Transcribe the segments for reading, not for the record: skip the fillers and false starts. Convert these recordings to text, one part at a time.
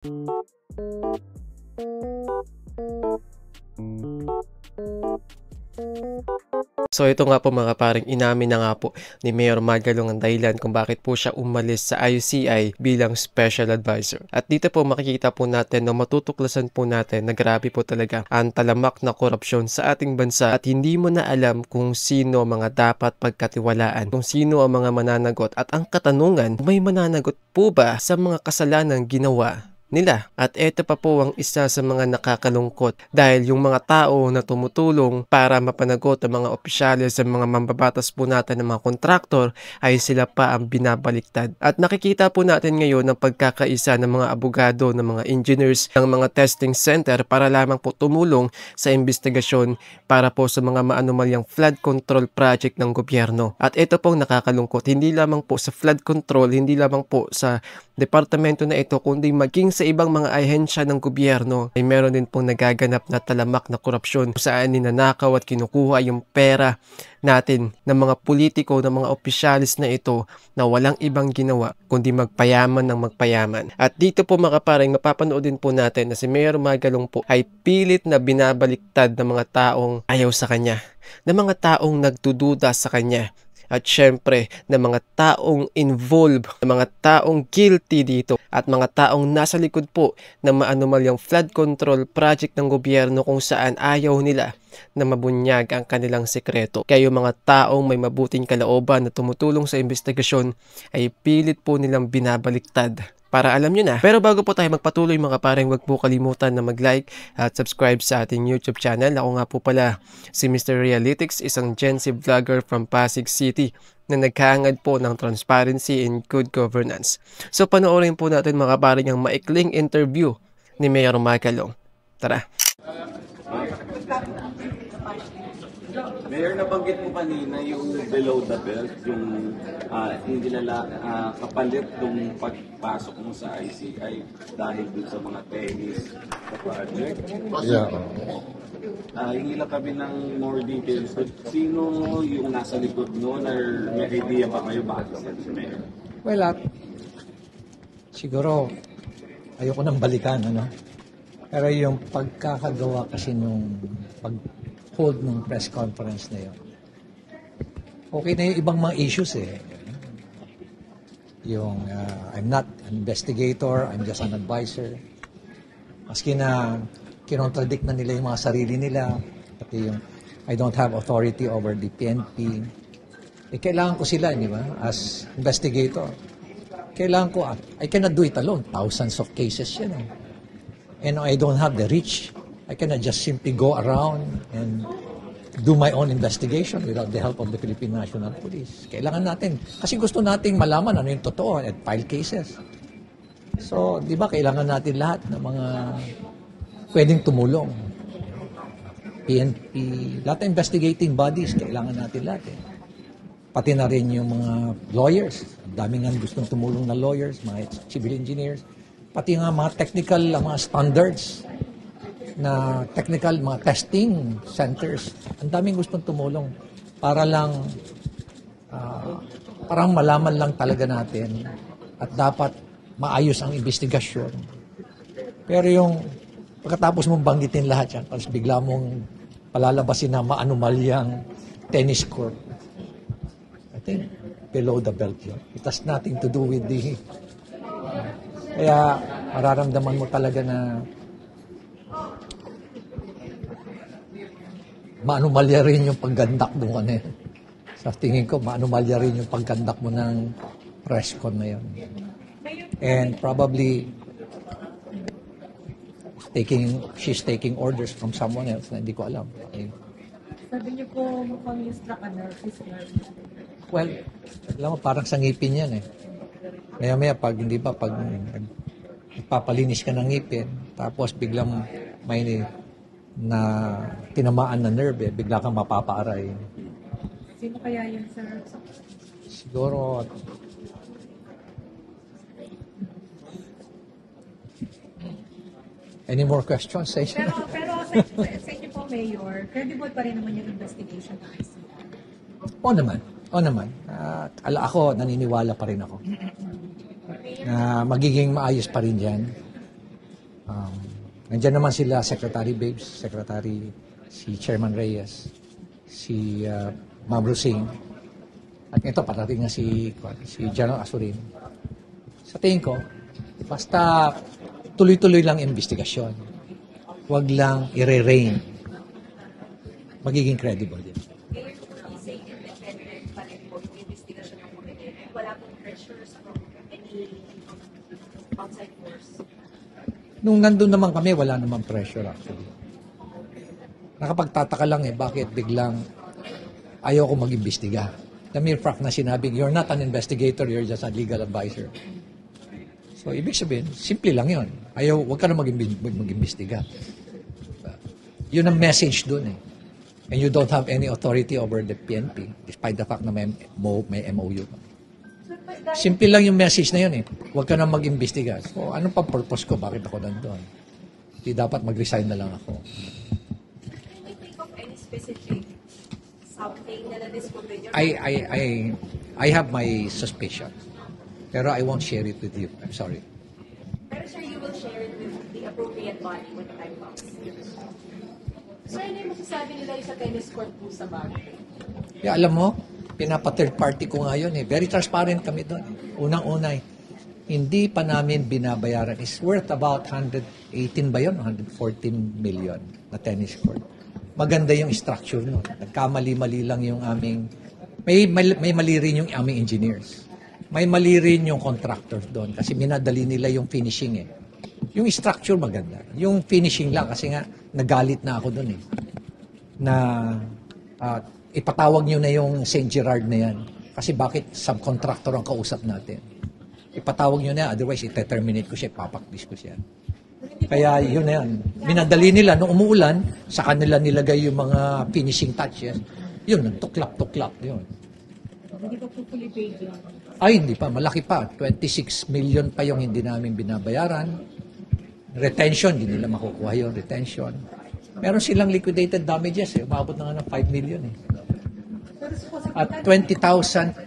So ito nga po mga paring, inamin na nga po ni Mayor Magalong ang dahilan kung bakit po siya umalis sa IUCI bilang Special Advisor. At dito po makikita po natin o matutuklasan po natin na grabe po talaga ang talamak na korupsyon sa ating bansa at hindi mo na alam kung sino mga dapat pagkatiwalaan, kung sino ang mga mananagot, at ang katanungan, may mananagot po ba sa mga kasalanang ginawa nila? At ito pa po ang isa sa mga nakakalungkot, dahil yung mga tao na tumutulong para mapanagot ang mga opisyales sa mga mambabatas po natin ng mga kontraktor ay sila pa ang binabaliktad. At nakikita po natin ngayon ang pagkakaisa ng mga abogado, ng mga engineers, ng mga testing center para lamang po tumulong sa investigasyon para po sa mga maanomalyang flood control project ng gobyerno. At ito pong nakakalungkot, hindi lamang po sa flood control, hindi lamang po sa departamento na ito, kundi maging sa ibang mga ahensya ng gobyerno ay meron din pong nagaganap na talamak na korupsyon kung saan ninanakaw at kinukuha yung pera natin ng mga politiko, ng mga opisyalis na ito na walang ibang ginawa kundi magpayaman ng magpayaman. At dito po mga paring, mapapanood din po natin na si Mayor Magalong po ay pilit na binabaliktad ng mga taong ayaw sa kanya, ng mga taong nagdududa sa kanya, at syempre ng mga taong involved, ng mga taong guilty dito, at mga taong nasa likod po ng maanomalyang flood control project ng gobyerno kung saan ayaw nila na mabunyag ang kanilang sekreto. Kaya yung mga taong may mabuting kalooban na tumutulong sa investigasyon ay pilit po nilang binabaliktad para alam nyo na. Pero bago po tayo magpatuloy mga pareng, wag po kalimutan na mag-like at subscribe sa ating YouTube channel. Ako nga po pala si Mr. Realytics, isang Gen Z vlogger from Pasig City na nagkaangad po ng transparency and good governance. So panoorin po natin mga pareng ang maikling interview ni Mayor Magalong. Tara! Mayor, nabanggit mo kanina yung below the belt, yung hindi nila kapalit yung pagpasok mo sa ICI dahil dun sa mga tennis na project. Yeah. Hingi lang kami ng more details. Sino yung nasa likod noon, or may idea ba kayo bakit si Mayor? Well, siguro ayoko nang balikan, ano? Pero yung pagkakagawa kasi nung pag-hold ng press conference na yun, okay na yung ibang mga issues eh. Yung I'm not an investigator, I'm just an advisor. Maski na kinontradict na nila yung mga sarili nila, pati yung I don't have authority over the PNP. Eh, kailangan ko sila, di ba? As investigator. Kailangan ko, I cannot do it alone. Thousands of cases yan eh. And I don't have the reach. I cannot just simply go around and do my own investigation without the help of the Philippine National Police. Kailangan natin, kasi gusto nating malaman ano yung totoo at file cases. So, di ba, kailangan natin lahat ng mga pwedeng tumulong. PNP, lahat ng investigating bodies, kailangan natin lahat eh. Pati na rin yung mga lawyers. Ang daming nga gustong tumulong na lawyers, mga civil engineers. Pati nga mga technical, mga standards na technical, mga testing centers. Ang daming gustong tumulong para lang, parang malaman lang talaga natin at dapat maayos ang investigasyon. Pero yung pagkatapos mong banggitin lahat yan, tapos bigla mong palalabasin na maanomalyang tennis court, I think below the belt yun. It has nothing to do with the... Kaya mararamdaman mo talaga na maanumalya rin yung paggandak mo ano yun. Sa tingin ko, maanumalya rin yung paggandak mo ng press con na yun. And probably she's taking orders from someone else na hindi ko alam. Okay. Sabi niyo po mukhang yung struck a nerve. Well, alam mo, parang sa ngipin yan eh. Maya-maya, pag hindi ba, pag nagpapalinis ka ng ngipin, tapos biglang may na tinamaan na nerve, eh, bigla kang mapapaaray. Sino kaya yun, sir? Siguro, any more questions? Pero sa inyo po, Mayor, credible pa rin naman yung investigation ng ICI. Oo naman. Ako, naniniwala pa rin ako na magiging maayos pa rin yan. Nandiyan naman sila, Secretary Babes, Secretary si Chairman Reyes, si Ma'am Rusing, at ito parating na si General Asurin. Sa tingin ko, basta tuloy-tuloy lang investigasyon. Huwag lang i-re-rain. Magiging credible din. Ngayon po, isay independent pa rin po yung investigation ng committee. Wala pong pressures from any outside force. Nung nandun naman kami, wala namang pressure actually. Nakapagtataka lang bakit biglang ayaw ko mag-imbestiga. The mere fact na sinabing, you're not an investigator, you're just a legal advisor. So, ibig sabihin, simple lang yun. Huwag ka na mag-imbestiga. Yun ang message dun And you don't have any authority over the PNP, despite the fact na may MOU. Simple lang yung message na yun Huwag ka na mag-imbestiga. So, anong pa purpose ko? Bakit ako nandun? Hindi dapat mag-resign na lang ako. Can you think of any specific something na na-discover nyo? I have my suspicion. Pero I won't share it with you. I'm sorry. Pero sir, you will share it with the appropriate body when the time comes. Sir, ano yung masasabi nila yung sa tennis court po sa Baguio? Yeah, alam mo, pinapa-third party ko nga yun Very transparent kami doon. Unang-una hindi pa namin binabayaran. It's worth about 118 ba yun? 114 million na tennis court. Maganda yung structure nun. Nagkamali-mali lang yung aming... May mali rin yung aming engineers. May mali rin yung contractors doon kasi minadali nila yung finishing Yung structure maganda. Yung finishing lang kasi nga nagalit na ako doon Na ipatawag nyo na yung St. Gerard na yan. Kasi bakit subcontractor ang kausap natin? Ipatawag nyo na, otherwise ite-terminate ko siya, papaklis ko siya. Kaya yun na yan. Minadali nila, nung umuulan, sa kanila nilagay yung mga finishing touches. Yun, nagtuklap-tuklap. Yun. Hindi pa po fully paid yun. Ay, hindi pa. Malaki pa. 26 million pa yung hindi namin binabayaran. Retention, hindi nila makukuha yung retention. Meron silang liquidated damages. Umabot na nga ng 5 million At 20,000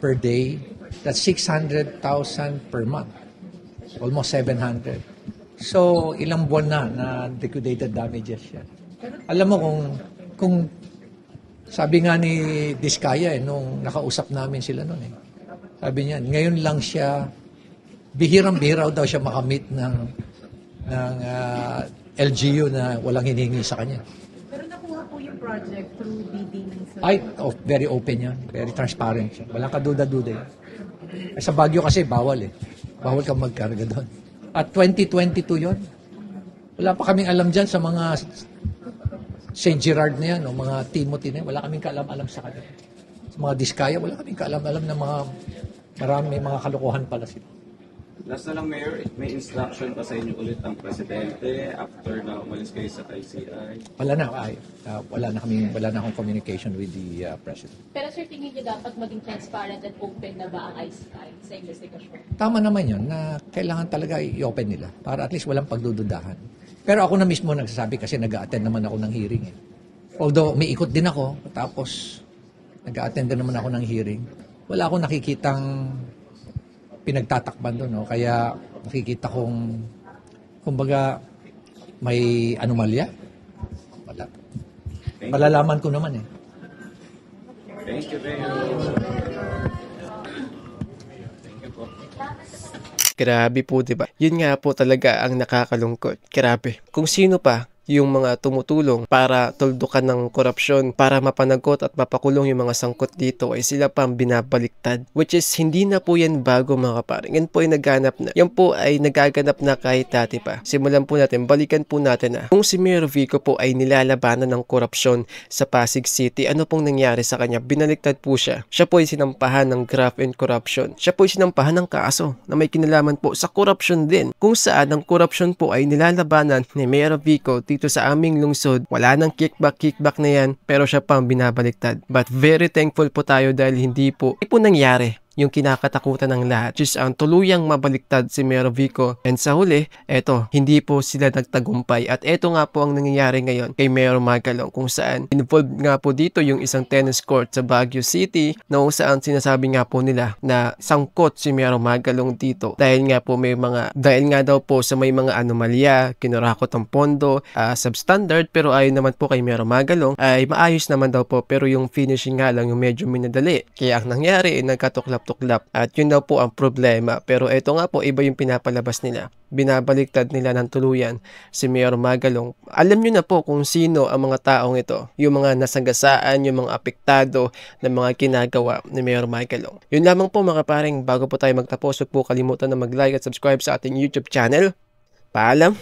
per day, that's 600,000 per month. Almost 700. So, ilang buwan na liquidated damages yan. Alam mo kung sabi nga ni Diskaya nung nakausap namin sila noon Sabi niya, ngayon lang siya, bihirang-bihiraw daw siya makamit ng LGU na walang hinihingi sa kanya. Pero nakuha po yung project through bidding ng sir. Very open yan. Very transparent siya. Walang kaduda-duda yan. Sa Baguio kasi bawal Bawal kang magkarga doon. At 2022 yon. Wala pa kaming alam dyan sa mga St. Gerard na yan, o mga Timothy na yan. Wala kaming kaalam-alam sa kanila. Sa mga Diskaya, wala kaming kaalam-alam na marami mga kalokohan pala sila. Last na lang, Mayor, may instruction pa sa inyo ulit ang Presidente after na umalis kayo sa ICI? Wala na akong communication with the President. Pero sir, tingin niyo dapat maging transparent and open na ba ang ICI sa investigasyon? Tama naman yun na kailangan talaga i-open nila para at least walang pagdududahan. Pero ako na mismo nagsasabi kasi nag-a-attend naman ako ng hearing. Although may ikot din ako, tapos nag-a-attend din naman ako ng hearing. Wala akong nakikitang pinagtatakban doon. Kaya nakikita kong, kumbaga, may anomalya. Wala. Malalaman ko naman Thank you, Mayor. Grabe po, diba? Yun nga po talaga ang nakakalungkot. Grabe. Kung sino pa yung mga tumutulong para tuldukan ng korupsyon, para mapanagot at mapakulong yung mga sangkot dito ay sila pang binabaliktad. Which is, hindi na po yan bago mga kaparing. Yan po ay nagganap na. Yan po ay nagaganap na kahit dati pa. Simulan po natin, balikan po natin na kung si Mayor Vico po ay nilalabanan ng korupsyon sa Pasig City, ano pong nangyari sa kanya? Binaliktad po siya. Siya po ay sinampahan ng graft and corruption. Siya po ay sinampahan ng kaso na may kinalaman po sa korupsyon din. Kung saan ang korupsyon po ay nilalabanan ni Mayor Vico dito sa aming lungsod. Wala nang kickback na yan, pero siya pang binabaliktad. But very thankful po tayo dahil hindi po nangyari yung kinakatakutan ng lahat, which is ang tuluyang mabaliktad si Mayor Vico. And sa huli, eto, hindi po sila nagtagumpay. At eto nga po ang nangyayari ngayon kay Mayor Magalong, kung saan involved nga po dito yung isang tennis court sa Baguio City, na kung saan sinasabi nga po nila na sangkot si Mayor Magalong dito dahil nga daw po sa may mga anomalya, kinurakot ang pondo, substandard. Pero ayon naman po kay Mayor Magalong ay maayos naman daw po, pero yung finishing nga lang yung medyo minadali. Kaya ang nangyari ay nagkatuklap-tuklap at yun daw po ang problema. Pero eto nga po, iba yung pinapalabas nila. Binabaliktad nila ng tuluyan si Mayor Magalong. Alam nyo na po kung sino ang mga taong ito, yung mga nasagasaan, yung mga apektado ng mga ginagawa ni Mayor Magalong. Yun lamang po mga paring, bago po tayo magtapos, huwag po kalimutan na mag-like at subscribe sa ating YouTube channel. Paalam!